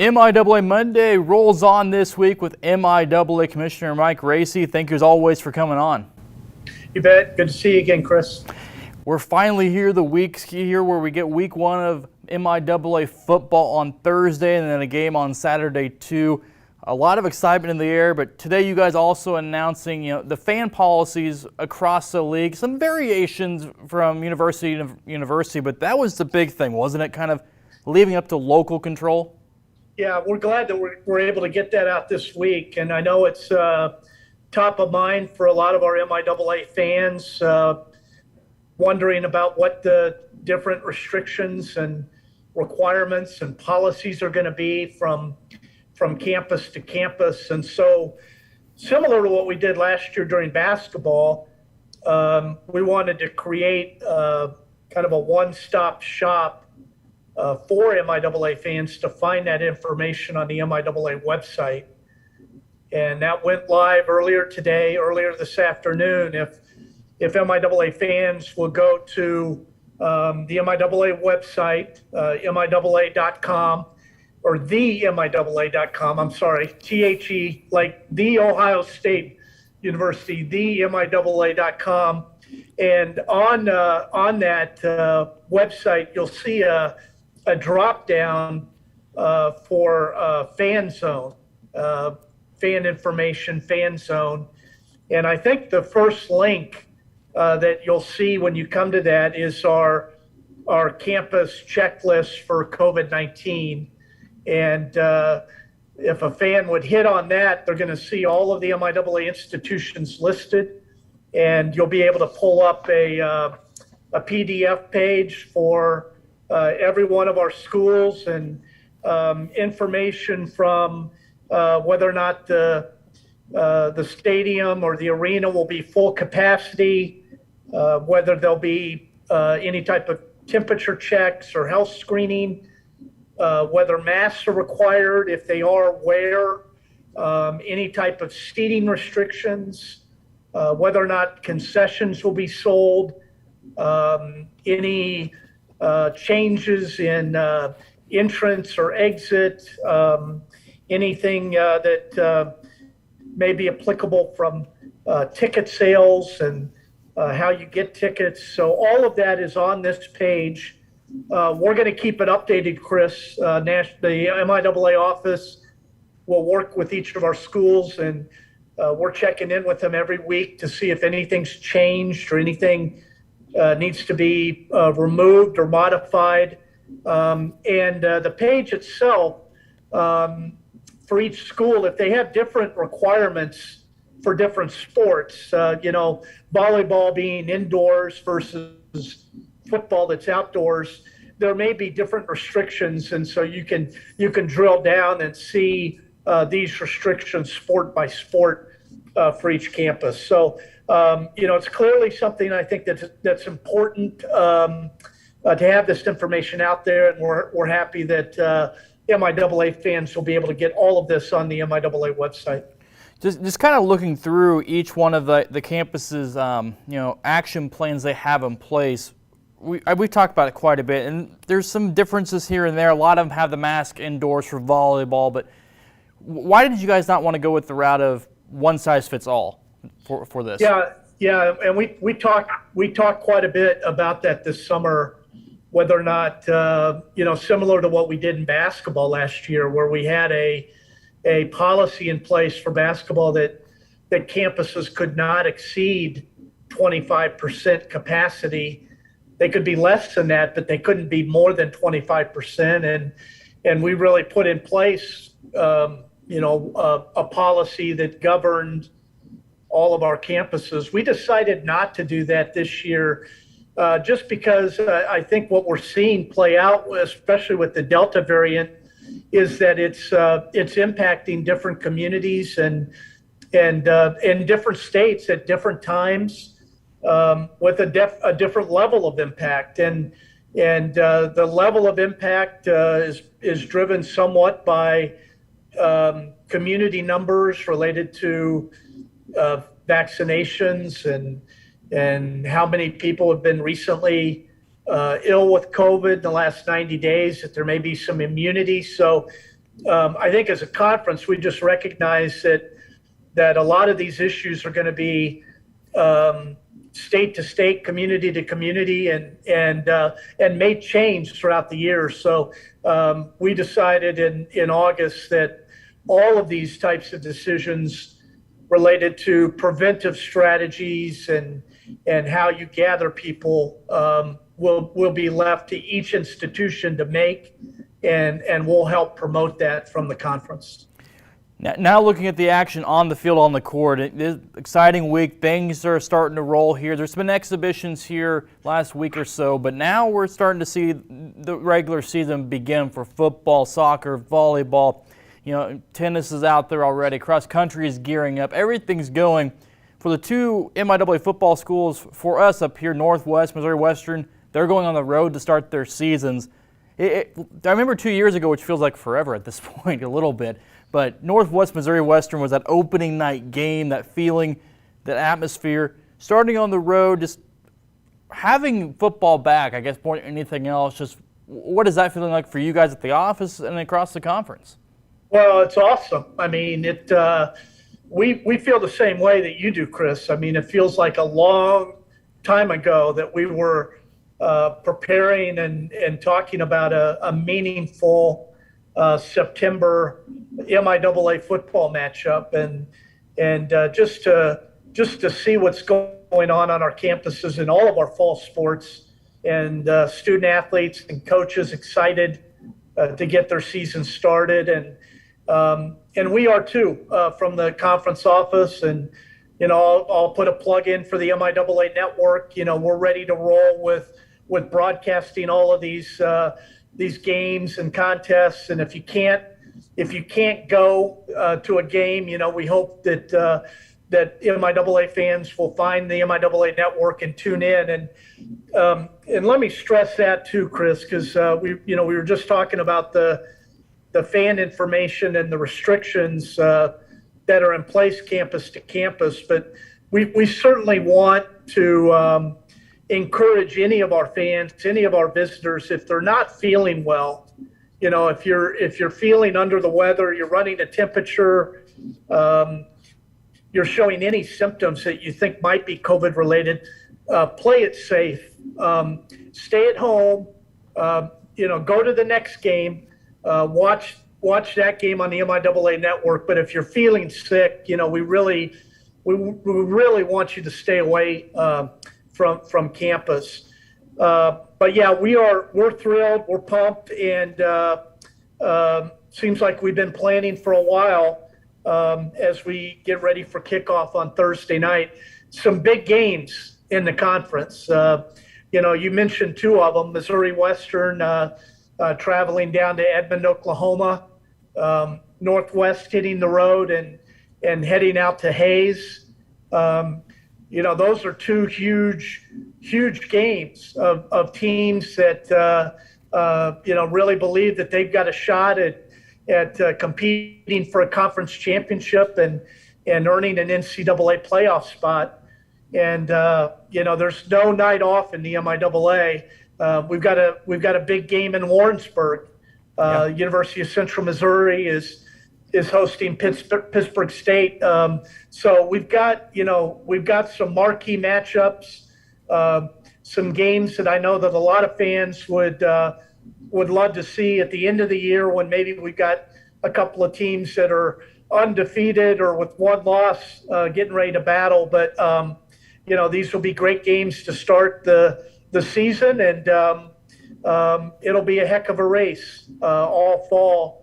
MIAA Monday rolls on this week with MIAA Commissioner Mike Racy. Thank you as always for coming on. You bet. Good to see you again, Chris. We're finally here, the week here where we get week one of MIAA football on Thursday and then a game on Saturday too. A lot of excitement in the air, but today you guys also announcing the fan policies across the league. Some variations from university to university, but that was the big thing, wasn't it? Kind of leaving up to local control. Yeah, we're glad that we're able to get that out this week, and I know it's top of mind for a lot of our MIAA fans, wondering about what the different restrictions and requirements and policies are going to be from campus to campus. And so, similar to what we did last year during basketball, we wanted to create kind of a one-stop shop for MIAA fans to find that information on the MIAA website. And that went live earlier this afternoon. If MIAA fans will go to the MIAA website, MIAA.com, or the MIAA.com, I'm sorry, THE, like the Ohio State University, the MIAA.com. And on that website, you'll see a drop down for fan zone, fan information, fan zone. And I think the first link that you'll see when you come to that is our campus checklist for COVID-19. And if a fan would hit on that, they're going to see all of the MIAA institutions listed, and you'll be able to pull up a PDF page for every one of our schools and information from whether or not the stadium or the arena will be full capacity, whether there'll be any type of temperature checks or health screening, whether masks are required, if they are, where, any type of seating restrictions, whether or not concessions will be sold, any changes in entrance or exit, anything that may be applicable from ticket sales and how you get tickets. So all of that is on this page. We're going to keep it updated, Chris. The MIAA office will work with each of our schools, and we're checking in with them every week to see if anything's changed or anything needs to be removed or modified. And the page itself, for each school, if they have different requirements for different sports, volleyball being indoors versus football that's outdoors, there may be different restrictions, and so you can drill down and see these restrictions sport by sport for each campus. So it's clearly something I think that's important to have this information out there, and we're happy that MIAA fans will be able to get all of this on the MIAA website. Just kind of looking through each one of the campuses, action plans they have in place. We talked about it quite a bit, and there's some differences here and there. A lot of them have the mask indoors for volleyball, but why did you guys not want to go with the route of one size fits all for this? Yeah, and we talked quite a bit about that this summer, whether or not similar to what we did in basketball last year, where we had a policy in place for basketball that campuses could not exceed 25% capacity. They could be less than that, but they couldn't be more than 25%. And we really put in place, a policy that governed all of our campuses. We decided not to do that this year, just because I think what we're seeing play out, especially with the Delta variant, is that it's impacting different communities and in different states at different times. With a different level of impact, and the level of impact is driven somewhat by community numbers related to vaccinations and how many people have been recently ill with COVID in the last 90 days, that there may be some immunity. So I think as a conference, we just recognize that a lot of these issues are going to be state to state, community to community, and may change throughout the year. So we decided in August that all of these types of decisions related to preventive strategies and how you gather people will be left to each institution to make, and we'll help promote that from the conference. Now looking at the action on the field, on the court, it is an exciting week. Things are starting to roll here. There's been exhibitions here last week or so, but now we're starting to see the regular season begin for football, soccer, volleyball. You know, tennis is out there already. Cross country is gearing up. Everything's going. For the two MIAA football schools, for us up here, Northwest, Missouri Western, they're going on the road to start their seasons. I remember 2 years ago, which feels like forever at this point, a little bit, but Northwest Missouri Western was that opening night game, that feeling, that atmosphere. Starting on the road, just having football back, I guess more than anything else, just what is that feeling like for you guys at the office and across the conference? Well, it's awesome. I mean, we feel the same way that you do, Chris. I mean, it feels like a long time ago that we were preparing and talking about a meaningful September MIAA football matchup, and just to see what's going on our campuses and all of our fall sports, and student athletes and coaches excited to get their season started, and we are too from the conference office. And you know, I'll put a plug in for the MIAA network. You know, we're ready to roll with broadcasting all of these games and contests. And if you can't go to a game, you know, we hope that MIAA fans will find the MIAA network and tune in. And let me stress that too, Chris, because we were just talking about the fan information and the restrictions that are in place campus to campus, but we certainly want to encourage any of our fans, any of our visitors, if they're not feeling well, you know, if you're feeling under the weather, you're running a temperature, you're showing any symptoms that you think might be COVID related, play it safe, stay at home, you know, go to the next game, watch that game on the MIAA network. But if you're feeling sick, you know, we really want you to stay away from campus. But yeah, we're thrilled, we're pumped, and seems like we've been planning for a while as we get ready for kickoff on Thursday night. Some big games in the conference. You know, you mentioned two of them: Missouri Western traveling down to Edmond, Oklahoma, Northwest hitting the road and heading out to Hayes. You know, those are two huge games of teams that, you know, really believe that they've got a shot at competing for a conference championship and earning an NCAA playoff spot. And, you know, there's no night off in the MIAA. We've got a big game in Warrensburg. University of Central Missouri is hosting Pittsburgh State. So we've got some marquee matchups, some games that I know that a lot of fans would love to see at the end of the year, when maybe we've got a couple of teams that are undefeated or with one loss getting ready to battle. But you know, these will be great games to start the season, and it'll be a heck of a race all fall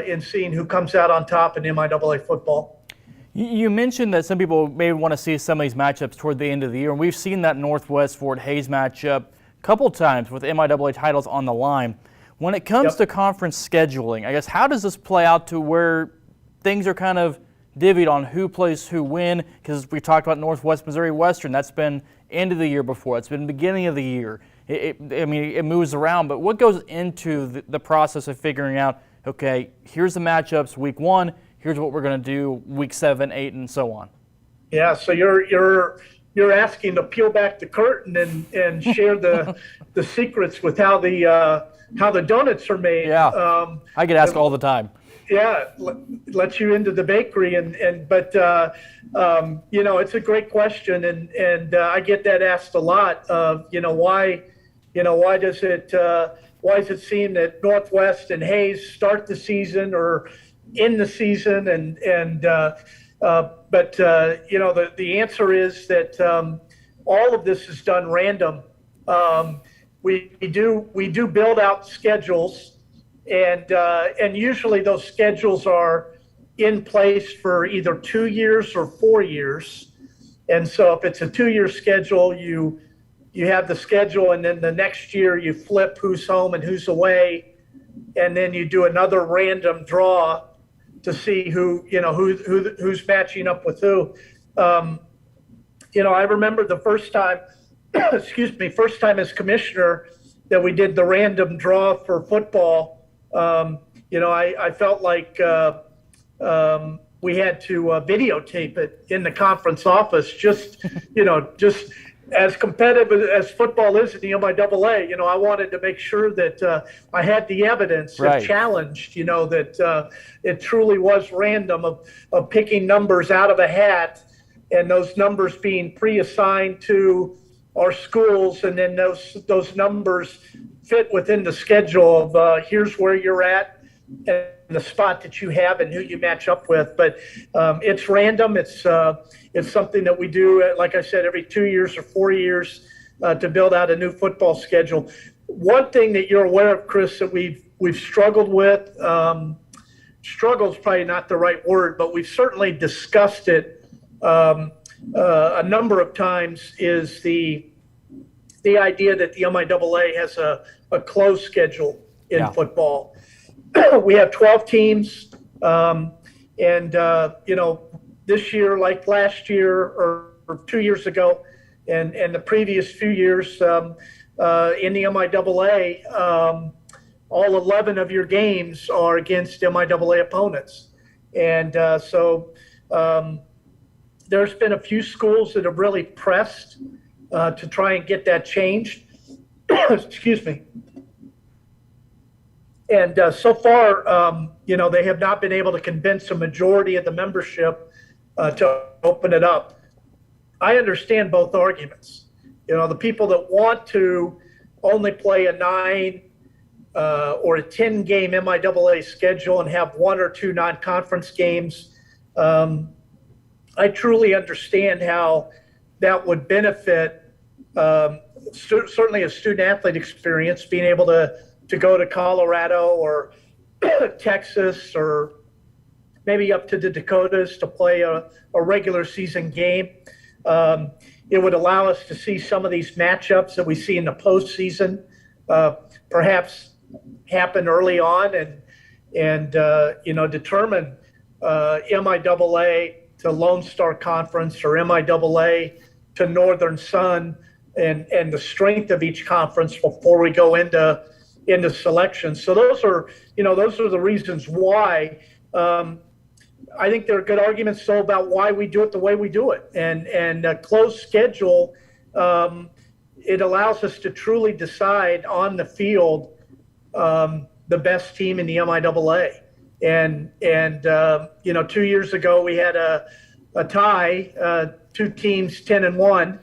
in seeing who comes out on top in MIAA football. You mentioned that some people may want to see some of these matchups toward the end of the year, and we've seen that Northwest Fort Hays matchup a couple times with MIAA titles on the line. When it comes to conference scheduling, I guess, how does this play out to where things are kind of divvied on who plays who when? Because we talked about Northwest Missouri Western, that's been end of the year before, it's been beginning of the year. It moves around, but what goes into the process of figuring out, okay, here's the matchups week 1, here's what we're going to do week 7, 8, and so on? Yeah, so you're asking to peel back the curtain and share the secrets with how the how the donuts are made. Yeah, I get asked all the time. Yeah, lets you into the bakery, but it's a great question, and I get that asked a lot. Of why does it seem that Northwest and Hayes start the season or in the season, but the answer is that all of this is done random. We do build out schedules. And usually those schedules are in place for either 2 years or 4 years. And so if it's a 2-year schedule, you have the schedule, and then the next year you flip who's home and who's away, and then you do another random draw to see who's matching up with who. I remember the first time, first time as commissioner that we did the random draw for football. I felt like we had to videotape it in the conference office, just as competitive as football is in the MIAA. I wanted to make sure that I had the evidence and challenged, that it truly was random of picking numbers out of a hat, and those numbers being pre-assigned to our schools, and then those numbers fit within the schedule of here's where you're at and the spot that you have and who you match up with. But it's random. It's something that we do, like I said, every 2 years or 4 years to build out a new football schedule. One thing that you're aware of, Chris, that we've struggled with, struggle is probably not the right word, but we've certainly discussed it a number of times, is the idea that the MIAA has a closed schedule in football. We have 12 teams, and this year, like last year or 2 years ago, and the previous few years in the MIAA, all 11 of your games are against MIAA opponents, and so there's been a few schools that have really pressed to try and get that changed. Excuse me. And so far, they have not been able to convince a majority of the membership to open it up. I understand both arguments. The people that want to only play a 9 or a 10-game MIAA schedule and have 1 or 2 non-conference games, I truly understand how that would benefit certainly a student-athlete experience, being able to go to Colorado or Texas or maybe up to the Dakotas to play a regular season game. It would allow us to see some of these matchups that we see in the postseason perhaps happen early on, and determine MIAA to Lone Star Conference or MIAA to Northern Sun, and the strength of each conference before we go into selection. So those are the reasons why. I think there are good arguments still about why we do it the way we do it, and a closed schedule. It allows us to truly decide on the field the best team in the MIAA. And 2 years ago we had a tie, 2 teams 10-1,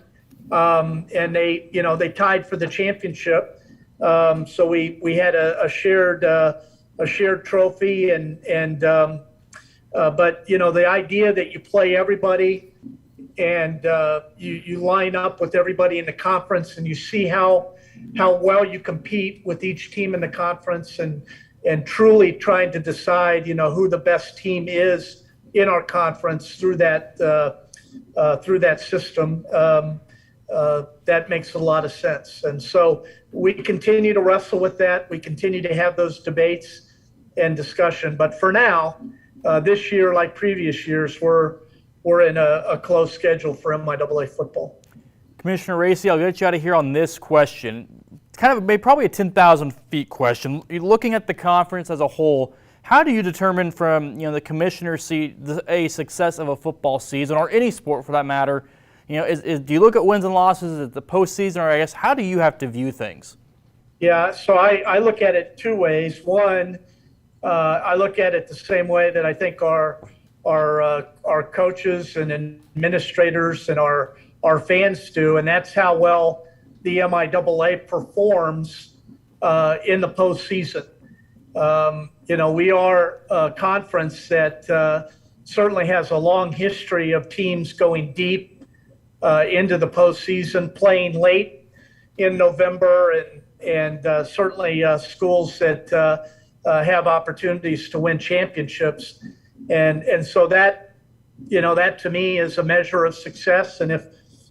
and they tied for the championship. So we had a shared trophy, but the idea that you play everybody and you line up with everybody in the conference, and you see how well you compete with each team in the conference, and truly trying to decide who the best team is in our conference through that system. That makes a lot of sense. And so we continue to wrestle with that. We continue to have those debates and discussion. But for now, this year, like previous years, we're in a closed schedule for MIAA football. Commissioner Racy, I'll get you out of here on this question. It's kind of probably a 10,000 feet question. Looking at the conference as a whole, how do you determine from the commissioner's seat a success of a football season, or any sport for that matter? Do you look at wins and losses at the postseason, or I guess how do you have to view things? Yeah, so I look at it two ways. One, I look at it the same way that I think our coaches and administrators and our fans do, and that's how well the MIAA performs in the postseason. We are a conference that certainly has a long history of teams going deep into the postseason, playing late in November, and certainly schools that have opportunities to win championships. And so that to me is a measure of success. And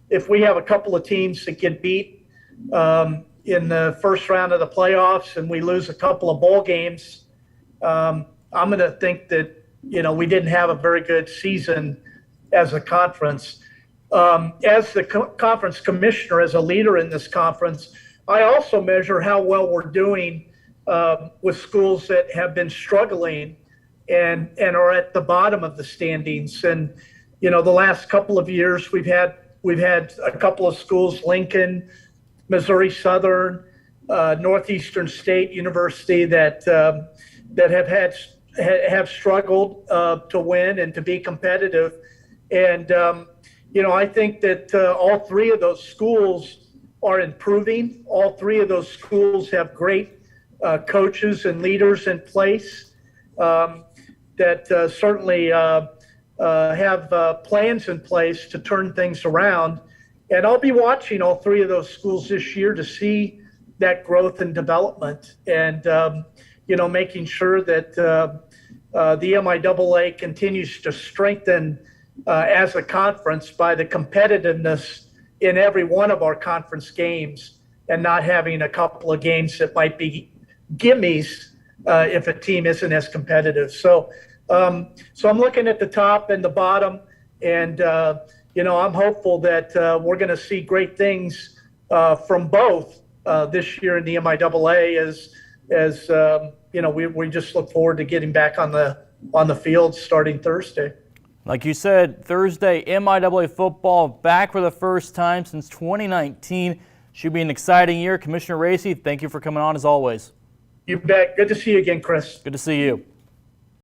if we have a couple of teams that get beat in the first round of the playoffs and we lose a couple of bowl games, I'm going to think that, we didn't have a very good season as a conference. As the conference commissioner, as a leader in this conference, I also measure how well we're doing with schools that have been struggling and are at the bottom of the standings. And, the last couple of years we've had a couple of schools, Lincoln, Missouri Southern, Northeastern State University, that have struggled to win and to be competitive. And, I think that all three of those schools are improving. All three of those schools have great coaches and leaders in place that certainly have plans in place to turn things around. And I'll be watching all three of those schools this year to see that growth and development, and making sure that the MIAA continues to strengthen as a conference by the competitiveness in every one of our conference games, and not having a couple of games that might be gimmies if a team isn't as competitive. So I'm looking at the top and the bottom, and I'm hopeful that we're going to see great things from both this year in the MIAA. As we just look forward to getting back on the field starting Thursday. Like you said, Thursday, MIAA football back for the first time since 2019. Should be an exciting year. Commissioner Racy, thank you for coming on as always. You bet. Good to see you again, Chris. Good to see you.